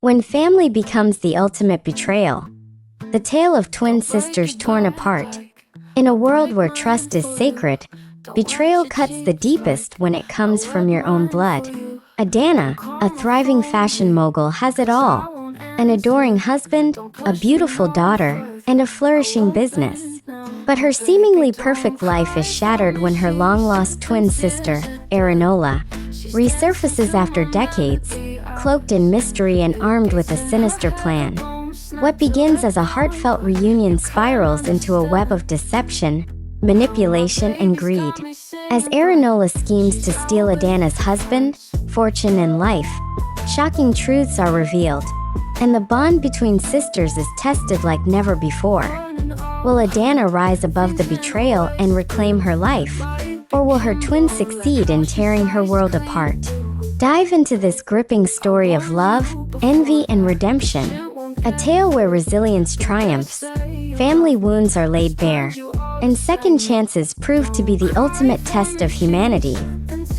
When family becomes the ultimate betrayal. The tale of twin sisters torn apart. In a world where trust is sacred, betrayal cuts the deepest when it comes from your own blood. Adanna, a thriving fashion mogul, has it all. An adoring husband, a beautiful daughter, and a flourishing business. But her seemingly perfect life is shattered when her long-lost twin sister, Arinola, resurfaces after decades, cloaked in mystery and armed with a sinister plan. What begins as a heartfelt reunion spirals into a web of deception, manipulation, and greed. As Arinola schemes to steal Adanna's husband, fortune, and life, shocking truths are revealed, and the bond between sisters is tested like never before. Will Adanna rise above the betrayal and reclaim her life, or will her twin succeed in tearing her world apart? Dive into this gripping story of love, envy, and redemption, a tale where resilience triumphs, family wounds are laid bare, and second chances prove to be the ultimate test of humanity.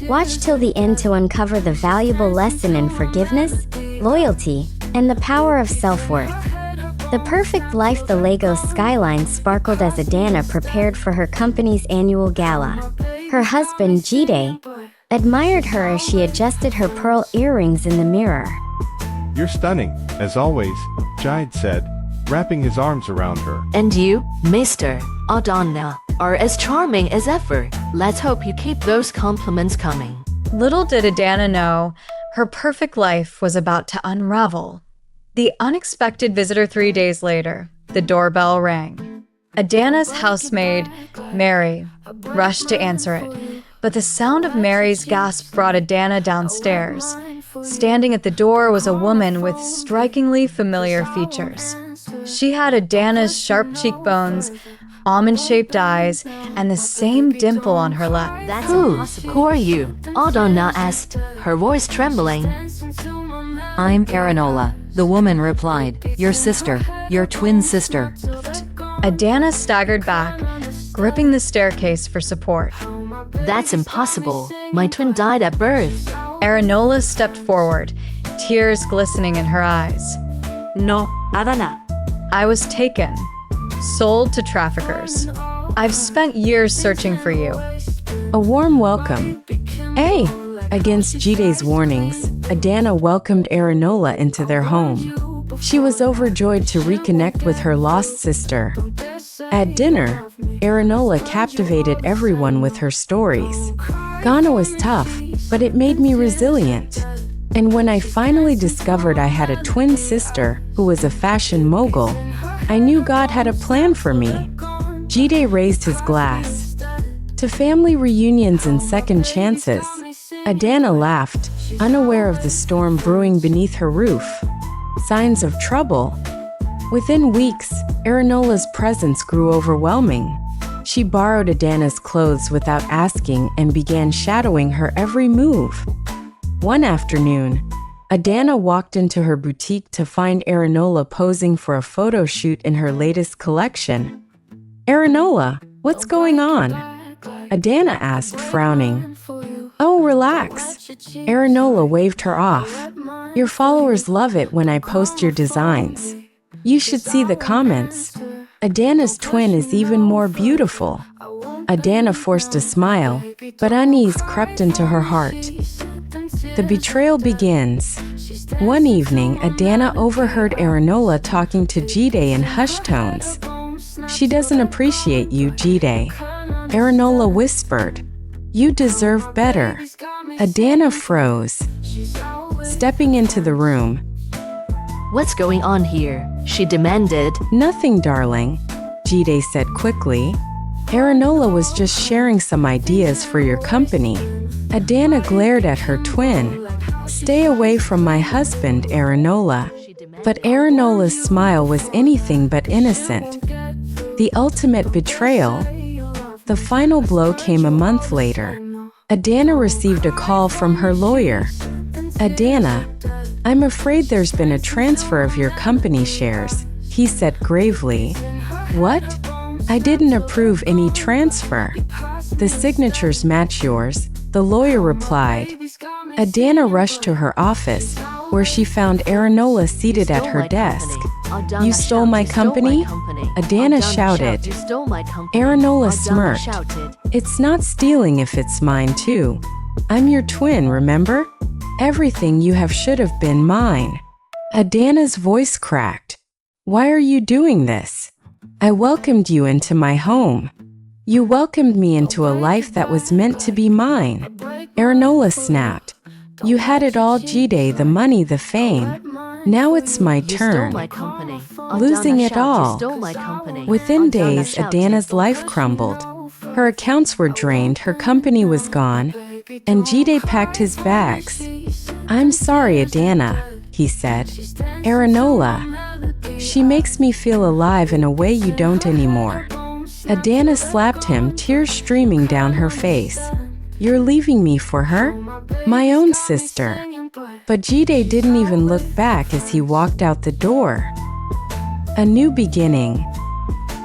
Watch till the end to uncover the valuable lesson in forgiveness, loyalty, and the power of self-worth. The perfect life. The Lagos skyline sparkled as Adanna prepared for her company's annual gala. Her husband, Jide, admired her as she adjusted her pearl earrings in the mirror. "You're stunning, as always," Jide said, wrapping his arms around her. "And you, Mr. Adanna, are as charming as ever. Let's hope you keep those compliments coming." Little did Adanna know, her perfect life was about to unravel. The unexpected visitor 3 days later, the doorbell rang. Adanna's housemaid, Mary, rushed to answer it, but the sound of Mary's gasp brought Adanna downstairs. Standing at the door was a woman with strikingly familiar features. She had Adanna's sharp cheekbones, almond-shaped eyes, and the same dimple on her lip. Who are you?" Adanna asked, her voice trembling. "I'm Arinola," the woman replied. "Your sister, your twin sister." Adanna staggered back, gripping the staircase for support. "That's impossible. My twin died at birth." Arinola stepped forward, tears glistening in her eyes. "No, Adanna. I was taken, sold to traffickers. I've spent years searching for you." A warm welcome. Hey! Against Jide's warnings, Adanna welcomed Arinola into their home. She was overjoyed to reconnect with her lost sister. At dinner, Arinola captivated everyone with her stories. "Ghana was tough, but it made me resilient. And when I finally discovered I had a twin sister who was a fashion mogul, I knew God had a plan for me." Jide raised his glass. "To family reunions and second chances." Adanna laughed, unaware of the storm brewing beneath her roof. Signs of trouble? Within weeks, Arinola's presence grew overwhelming. She borrowed Adanna's clothes without asking and began shadowing her every move. One afternoon, Adanna walked into her boutique to find Arinola posing for a photo shoot in her latest collection. "Arinola, what's going on?" Adanna asked, frowning. "Oh, relax." Arinola waved her off. "Your followers love it when I post your designs. You should see the comments. Adanna's twin is even more beautiful." Adanna forced a smile, but unease crept into her heart. The betrayal begins. One evening, Adanna overheard Arinola talking to Jide in hushed tones. "She doesn't appreciate you, Jide." Arinola whispered. "You deserve better." Adanna froze. Stepping into the room, "What's going on here?" she demanded. "Nothing, darling," Jide said quickly. "Arinola was just sharing some ideas for your company." Adanna glared at her twin. "Stay away from my husband, Arinola." But Arinola's smile was anything but innocent. The ultimate betrayal. The final blow came a month later. Adanna received a call from her lawyer. "Adanna, I'm afraid there's been a transfer of your company shares," he said gravely. "What? I didn't approve any transfer." "The signatures match yours," the lawyer replied. Adanna rushed to her office, where she found Arinola seated at her desk. You stole my company? Adanna shouted. Arinola smirked. It's not stealing if it's mine too. I'm your twin, remember? Everything you have should have been mine. Adanna's voice cracked. Why are you doing this? I welcomed you into my home. You welcomed me into a life that was meant to be mine. Arinola snapped. You had it all, Jide, the money, the fame. Now it's my turn. Losing it all. Within days, Adanna's life crumbled. Her accounts were drained, her company was gone, and Jide packed his bags. I'm sorry, Adanna, he said. Arinola. She makes me feel alive in a way you don't anymore. Adanna slapped him, tears streaming down her face. You're leaving me for her? My own sister. But Jide didn't even look back as he walked out the door. A new beginning.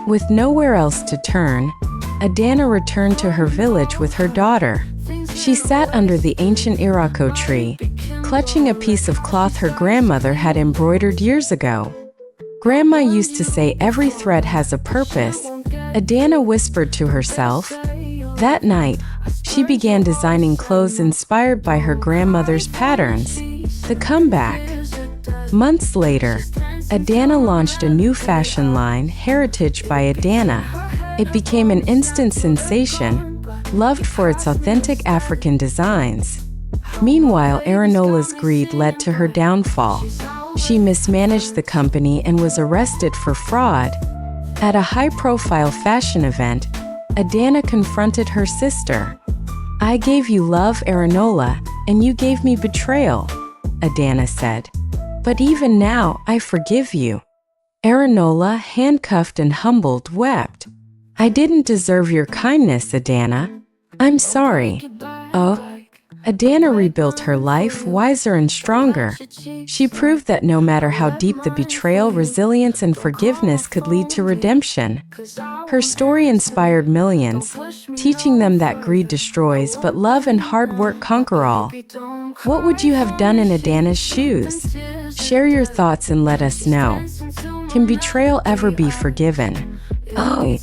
With nowhere else to turn, Adanna returned to her village with her daughter. She sat under the ancient Iroko tree, clutching a piece of cloth her grandmother had embroidered years ago. Grandma used to say every thread has a purpose, Adanna whispered to herself. That night, she began designing clothes inspired by her grandmother's patterns. The comeback. Months later, Adanna launched a new fashion line, Heritage by Adanna. It became an instant sensation, loved for its authentic African designs. Meanwhile, Arinola's greed led to her downfall. She mismanaged the company and was arrested for fraud. At a high-profile fashion event, Adanna confronted her sister. I gave you love, Arinola, and you gave me betrayal, Adanna said. But even now, I forgive you. Arinola, handcuffed and humbled, wept. I didn't deserve your kindness, Adanna. I'm sorry. Oh. Adanna rebuilt her life, wiser and stronger. She proved that no matter how deep the betrayal, resilience and forgiveness could lead to redemption. Her story inspired millions, teaching them that greed destroys, but love and hard work conquer all. What would you have done in Adanna's shoes? Share your thoughts and let us know. Can betrayal ever be forgiven? Oh.